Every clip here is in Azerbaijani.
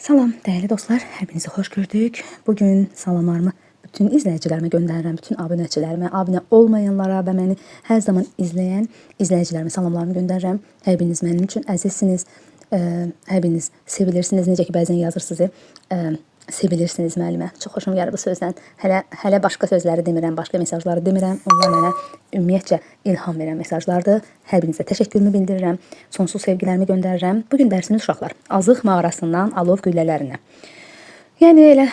Salam değerli dostlar, hər birinizi xoş gördük. Bugün salamlarımı bütün izləyicilərimə göndərirəm, bütün abunəçilərimə, abunə olmayanlara və məni hər zaman izləyən izləyicilərimə salamlarımı göndərirəm. Hər biriniz mənim üçün əzizsiniz, hər biriniz sevilirsiniz. Necə ki bəzən yazırsınız, sevilirsiniz müəllimə. Çox xoşum gəlir bu sözdən. Hələ başqa sözləri demirəm, başqa mesajları demirəm. Onlar mənə ümumiyyətcə ilham verən mesajlardır. Hər birinizə təşəkkürümü bildirirəm. Sonsuz sevgilərimi göndərirəm. Bugün dərsimiz uşaqlar. Azıq mağarasından alov güllələrinə. Yəni elə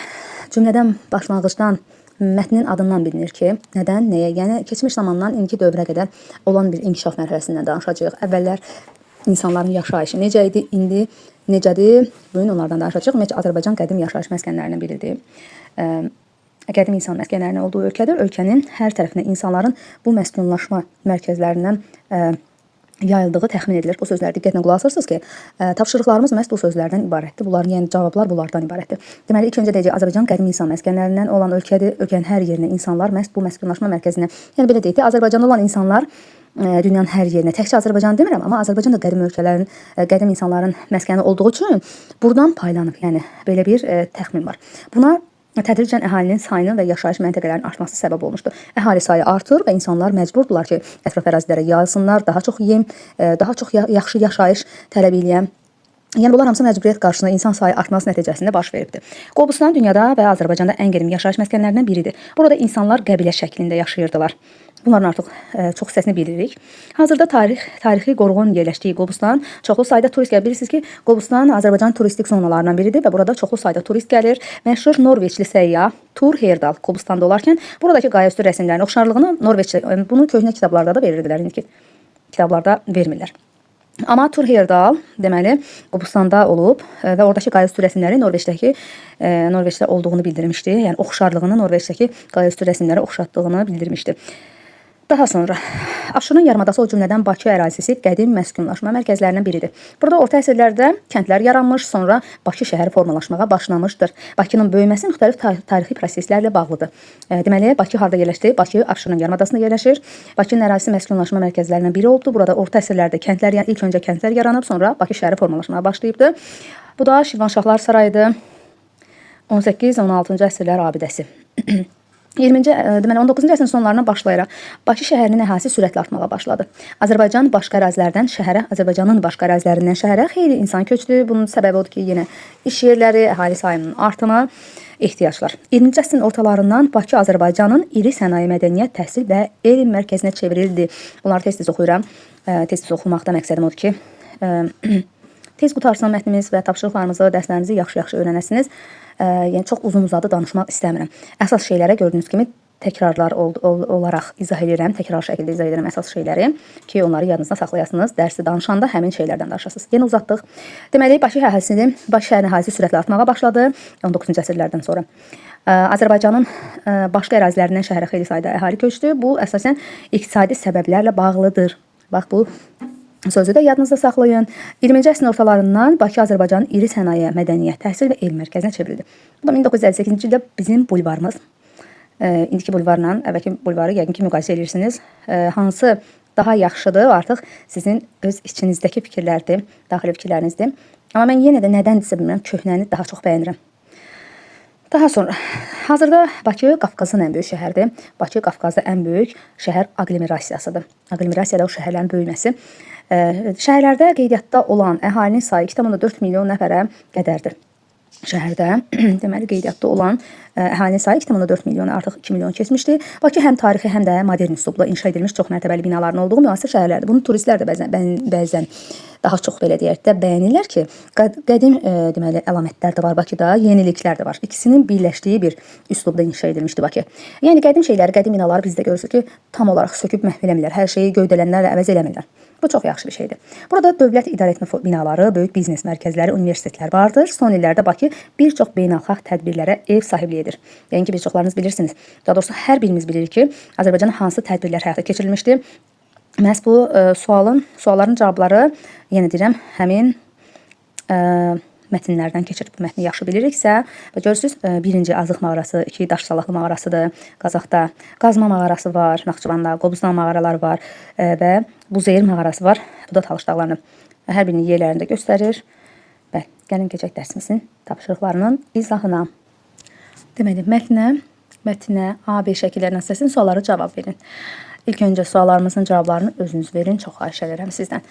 cümlədən başlanğıcdan mətnin adından bilinir ki, nədən, nəyə, yəni keçmiş zamandan indiki dövrə qədər olan bir inkişaf mərhələsindən danışacağıq. Əvvəllər insanların yaşayışı necə idi, indi necədir? Bugün onlardan danışacağıq. Ümumiyyətlə Azərbaycan qədim yaşayış məskənlərindən biridir. Qədim insan məskənlərinin olduğu ölkədir. Ölkənin hər tərəfinə insanların bu məskunlaşma mərkəzlərindən yayıldığı təxmin edilir. Bu sözləri diqqətlə qulaq asırsınız ki, tapşırıqlarımız məhz bu sözlərdən ibarətdir. Bunların yəni cavablar bunlardan ibarətdir. Deməli, ilk öncə deyəcək, Azərbaycan qədim insan məskənlərindən olan ölkədir. Ölkənin hər yerinə insanlar məhz bu məskunlaşma mərkəzinə, yəni belə deyək ki, Azərbaycanda olan insanlar dünyanın hər yerinə, təkcə Azərbaycan demirəm, amma Azərbaycan da qədim ölkələrin, qədim insanların məskəni olduğu üçün buradan paylanıb, yəni belə bir təxmin var. Buna tədricən əhalinin sayının və yaşayış məntəqələrinin artması səbəb olmuşdur. Əhali sayı artır və insanlar məcburdular ki, ətraf ərazilərə yayılsınlar, daha çox yem, daha çox yaxşı yaşayış tələb edən. Yəni bunlar hamısı məcburiyyət qarşısında insan sayı artması nəticəsində baş veribdir. Qobustan dünyada və Azərbaycanda ən qədim yaşayış məskənlərindən biridir. Burada insanlar qəbilə şəklində yaşayırdılar. Bunların artıq çox hissəsini bilirik. Hazırda tarixi qoruğun yerləşdiyi Qobustan çoxlu sayda turist gəlir. Bilirsiniz ki, Qobustan Azərbaycan turistik zonalarından biridir və burada çoxlu sayda turist gəlir. Məşhur Norveçli səyyah Thor Heyerdahl Qobustanda olarkən buradakı qayaüstü rəsmlərin oxşarlığını Norveçli, bunu köhnə kitablarda da verirdilər, indiki kitablarda vermirlər. Amma Thor Heyerdahl deməli Qobustanda olub və oradakı qayaüstü rəsmləri Norveçdə olduğunu bildirmişdi. Yəni oxşarlığını Norveçdəki qayaüstü rəsmlərə oxşatdığını bildirmişdi. Daha sonra Abşeron yarımadası o cümlədən Bakı ərazisi qədim məskunlaşma mərkəzlərindən biridir. Burada orta əsrlərdə kəndlər yaranmış, sonra Bakı şəhəri formalaşmağa başlamışdır. Bakının böyüməsi müxtəlif tarixi proseslərlə bağlıdır. Deməli, Bakı harda yerləşir? Bakı Abşeron yarımadasında yerləşir. Bakının ərazisi məskunlaşma mərkəzlərindən biri olubdur. Burada orta əsrlərdə ilk öncə kəndlər yaranıb, sonra Bakı şəhəri formalaşmağa başlayıbdır. Bu da Şirvanşahlar sarayıdır. 18-16-cı əsrlər abidəsi. 19-cu əsrin sonlarına başlayaraq Bakı şəhərinin əhalisi sürətlə artmağa başladı. Azərbaycanın başqa ərazilərindən şəhərə xeyli insan köçdü. Bunun səbəbi odur ki, yenə iş yerləri, əhali sayının artımı, ehtiyaclar. 20-ci əsrin ortalarından Bakı Azərbaycanın iri sənaye, mədəniyyət, təhsil və elm mərkəzinə çevrildi. Bunları tez-tez oxuyuram. Tez-tez oxumaqda məqsədim odur ki, tez qutarsın mətnimiz və tapşırıqlarımızı, dərslərinizi yaxşı-yaxşı öyrənəsiniz. Yəni çox uzun-uzadı danışmaq istəmirəm. Əsas şeylərə gördüyünüz kimi təkrarlar olaraq izah edirəm, təkrar şəkildə izah edirəm əsas şeyləri ki, onları yadınızda saxlayasınız. Dərsi danışanda həmin şeylərdən danışasınız. Yenə uzatdıq. Deməli, Bakı şəhərinin əhalisi sürətlə artmağa başladı 19-cu əsrlərdən sonra. Azərbaycanın başqa ərazilərindən şəhərə xeyli sayda əhali köçdü. Bu əsasən iqtisadi səbəblərlə bağlıdır. Bax, bu sözü də yadınızda saxlayın. 20-ci əsrin ortalarından Bakı Azərbaycanın iri sənaye, mədəniyyət, təhsil və elm mərkəzinə çevrildi. Bu da 1958-ci ildə bizim bulvarımız. İndiki bulvarla əvvəlki bulvarı yəqin ki müqayisə edirsiniz. Hansı daha yaxşıdır artıq sizin öz içinizdəki fikirlərdir, daxili fikirlərinizdir. Amma mən yenə də nədəndirsə bilmirəm, köhnəni daha çox bəyənirəm. Daha sonra, hazırda Bakı Qafqazın ən böyük şəhərdir. Bakı Qafqazda ən böyük şəhər aglomerasiyasıdır. Aglomerasiyada o şəhərlərin böyüməsi. Şəhərlərdə qeydiyyatda olan əhalinin sayı 2,4 milyon nəfərə qədərdir. Şəhərdə deməli qeydiyyatda olan əhalinin sayı 2,4 milyona artıq 2 milyon keçmişdi. Bakı həm tarixi, həm də modern üslubla inşa edilmiş çox mərtəbəli binaların olduğu müasir şəhərlərdir. Bunu turistlər də bəzən daha çox belə deyək də bəyənirlər ki, qədim deməli əlamətlər də var Bakıda, yeniliklər də var. İkisinin birləşdiyi bir üslubda inşa edilmişdi Bakı. Yəni qədim şeyləri, qədim binaları bizdə görürsünüz ki, tam olaraq söküb məhv eləmirlər. Hər şeyi göydələnlərlə əvəz eləmirlər. Bu çox yaxşı bir şeydir. Burada dövlət idarəetmə binaları, böyük biznes mərkəzləri, universitetlər vardır. Son illərdə Bakı bir çox beynəlxalq tədbirlərə ev sahibliyi edir. Yəni ki, bir çoxlarınız bilirsiniz. Daha doğrusu hər birimiz bilirik ki, Azərbaycanın hansı tədbirlər həyata keçirilmişdi. Məhz bu sualların cavabları, yenə deyirəm, həmin mətnlərdən keçir. Bu mətni yaxşı biliriksə, və görürsünüz, 1-ci Azıq mağarası, 2 Daşsalahlı mağarasıdır, Qazaxda Qazma mağarası var, Naxçıvanda Qobustan mağaraları var və Buzeyir mağarası var. Bu da Talış dağlarının hər birinin yerlərində göstərir. Bəli. Gəlin keçək dərsimizin tapşırıqlarının izahına. Deməli, mətnə A, B şəkillərindən seçin, suallara cavab verin. İlk öncə suallarımızın cavablarını özünüz verin, çox xahiş edirəm sizdən.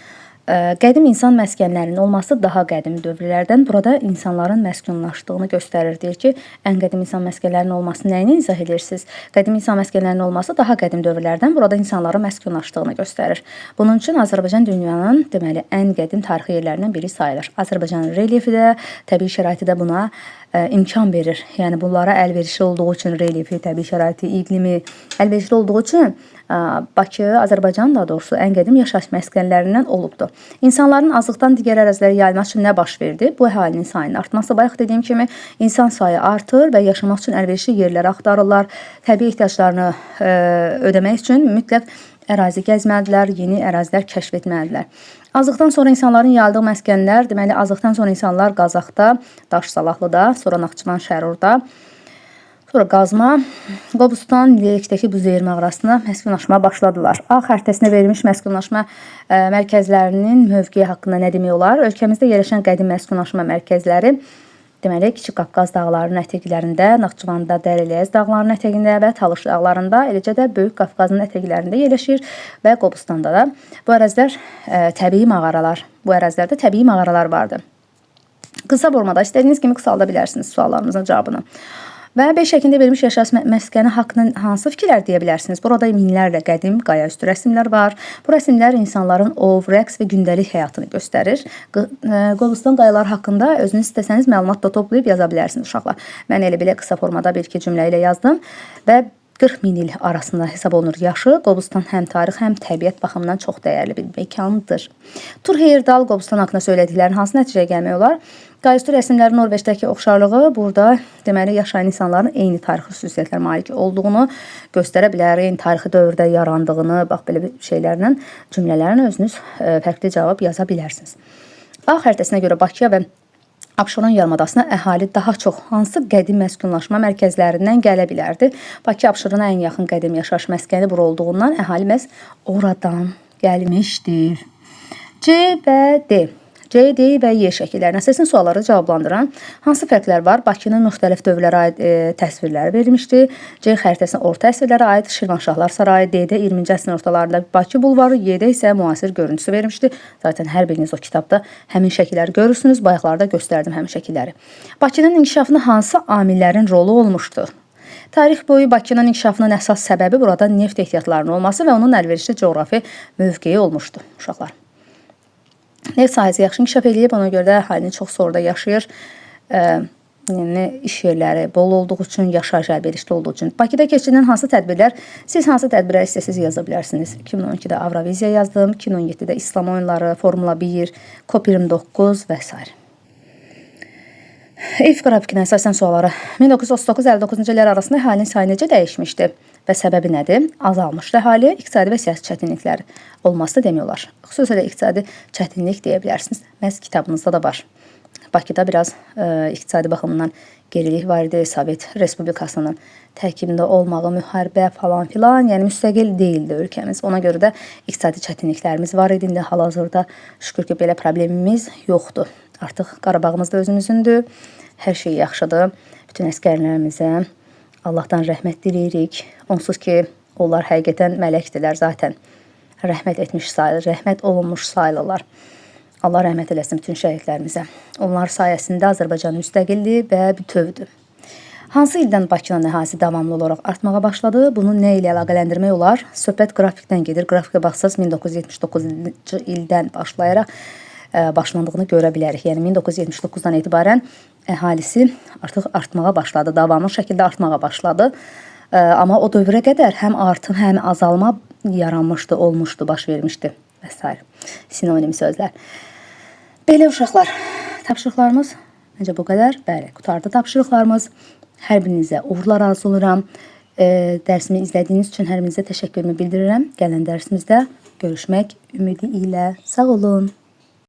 Qədim insan məskənlərinin olması daha qədim dövrlərdən burada insanların məskunlaşdığını göstərir. Deyir ki, ən qədim insan məskənlərinin olması nəyini izah edirsiniz? Qədim insan məskənlərinin olması daha qədim dövrlərdən burada insanların məskunlaşdığını göstərir. Bunun üçün Azərbaycan dünyanın deməli ən qədim tarixi yerlərindən biri sayılır. Azərbaycanın relyefi də, təbii şəraiti də buna imkan verir. Yəni bunlara əlverişli olduğu üçün relyefi, təbii şəraiti, iqlimi əlverişli olduğu üçün Bakı, Azərbaycan daha doğrusu ən qədim yaşayış məskənlərindən olubdur. İnsanların azlıqdan digər ərazilərə yayılması üçün nə baş verdi? Bu əhalinin sayının artması. Bayaq dediyim kimi insan sayı artır və yaşamaq üçün əlverişli yerlər axtarırlar. Təbii ehtiyaclarını ödəmək üçün mütləq ərazi gəzməlidirlər, yeni ərazilər kəşf etməlidirlər. Azlıqdan sonra insanların yayıldığı məskənlər, deməli azlıqdan sonra insanlar Qazaxda, Daşsalahlıda, sonra Naxçıvan Şərurda, sonra Qazma, Qobustan, Leykdəki Buzeyir mağarasına məskunlaşma başladılar. A xəritəsində verilmiş məskunlaşma mərkəzlərinin mövqeyi haqqında nə demək olar? Ölkəmizdə yerləşən qədim məskunlaşma mərkəzləri deməli Kiçik Qafqaz dağlarının ətəklərində, Naxçıvanda Dərəliyəz dağlarının ətəyində və Talış dağlarında, eləcə də Böyük Qafqazın ətəklərində yerləşir və Qobustanda da bu ərazilərdə təbii mağaralar vardır. Qısa formada istədiyiniz kimi qısalda bilərsiniz suallarınızın cavabını. Və B şəklində verilmiş yaşayış məskəni haqqında hansı fikirlər deyə bilərsiniz? Burada minlərlə qədim qayaüstü rəsmlər var. Bu rəsmlər insanların ov, rəqs və gündəlik həyatını göstərir. Qobustan qayaları haqqında özünüz istəsəniz məlumat da toplayıb yaza bilərsiniz uşaqlar. Mən elə belə qısa formada bir-iki cümlə ilə yazdım və 40 min il arasında hesab olunur yaşı. Qobustan həm tarix, həm təbiət baxımından çox dəyərli bir məkandır. Tur Heyerdal Qobustan haqqında söylədiklərin hansı nəticəyə gəlmək olar? Qayaüstü rəsmlərin Norveçdəki oxşarlığı burada deməli yaşayan insanların eyni tarixi xüsusiyyətlərə malik olduğunu göstərə bilər. Eyni tarixi dövrdə yarandığını, bax belə şeylərlə, cümlələrlə özünüz fərqli cavab yaza bilərsiniz. A xəritəsinə görə Bakıya və Abşeron yarımadasına əhali daha çox hansı qədim məskunlaşma mərkəzlərindən gələ bilərdi? Bakı Abşerona ən yaxın qədim yaşayış məskəni bura olduğundan əhali məhz oradan gəlmişdir. C və D. C, D və Y şəkillərinə seçin, sualları cavablandıran hansı fərqlər var? Bakının müxtəlif dövrlərə aid təsvirləri verilmişdir. C xəritəsinə orta əsrlərə aid Şirvanşahlar sarayı, D-də 20-ci əsrin ortalarında Bakı bulvarı, Y-də isə müasir görüntüsü verilmişdir. Zaten hər biriniz o kitabda həmin şəkilləri görürsünüz. Bayaqlarda göstərdim həmin şəkilləri. Bakının inkişafına hansı amillərin rolu olmuşdur? Tarix boyu Bakının inkişafının əsas səbəbi burada neft ehtiyatlarının olması və onun əlverişli coğrafi mövqeyi olmuşdur uşaqlar. Neft sahəsi yaxşı inkişaf edib, ona görə də əhalinin çoxsu orada yaşayır. Yəni iş yerləri bol olduğu üçün, yaşayış əlverişli olduğu üçün. Bakıda keçirilən hansı tədbirlər, siz hansı tədbirlər istəsiniz yaza bilərsiniz. 2012-də Avroviziya yazdım, 2017-də İslam oyunları, Formula 1, COP29 və s. Ev qrafikinə əsasən sualları 1939-59-cu illər arasında əhalinin sayı necə dəyişmişdi və səbəbi nədir? Azalmışdı əhali, iqtisadi və siyasi çətinliklər olması demək olar. Xüsusilə iqtisadi çətinlik deyə bilərsiniz. Məhz kitabınızda da var. Bakıda biraz iqtisadi baxımından gerilik var idi. Sovet Respublikasının tərkibində olmağı, müharibə falan filan, yəni müstəqil deyildi ölkəmiz. Ona görə də iqtisadi çətinliklərimiz var idi. İndi hal-hazırda şükür ki, belə problemimiz yoxdur. Artıq Qarabağımız da özümüzündür. Hər şey yaxşıdır. Bütün əskərlərimizə Allahdan rəhmət diləyirik. Onsuz ki, onlar həqiqətən mələkdirlər zaten. Rəhmət etmiş sayılır, rəhmət olunmuş sayılırlar. Allah rəhmət eləsin bütün şəhidlərimizə. Onlar sayəsində Azərbaycan müstəqildir və bütövdür. Hansı ildən Bakının əhalisi davamlı olaraq artmağa başladı? Bunu nə ilə əlaqələndirmək olar? Söhbət qrafikdən gedir. Grafikə baxsaz 1979-cu ildən başlayaraq başlandığını görə bilərik. Yəni 1979-dan etibarən əhalisi artıq artmağa başladı, davamlı şəkildə artmağa başladı. Amma o dövrə qədər həm artım, həm azalma yaranmışdı, olmuşdu, baş vermişdi və s. Sinonim sözlər. Belə uşaqlar, tapşırıqlarımız məncə bu qədər. Bəli, qutardı tapşırıqlarımız. Hər birinizə uğurlar arzu oluram. Dərsimi izlədiyiniz üçün hər birinizə təşəkkürümü bildirirəm. Gələn dərsimizdə görüşmək ümidi ilə. Sağ olun.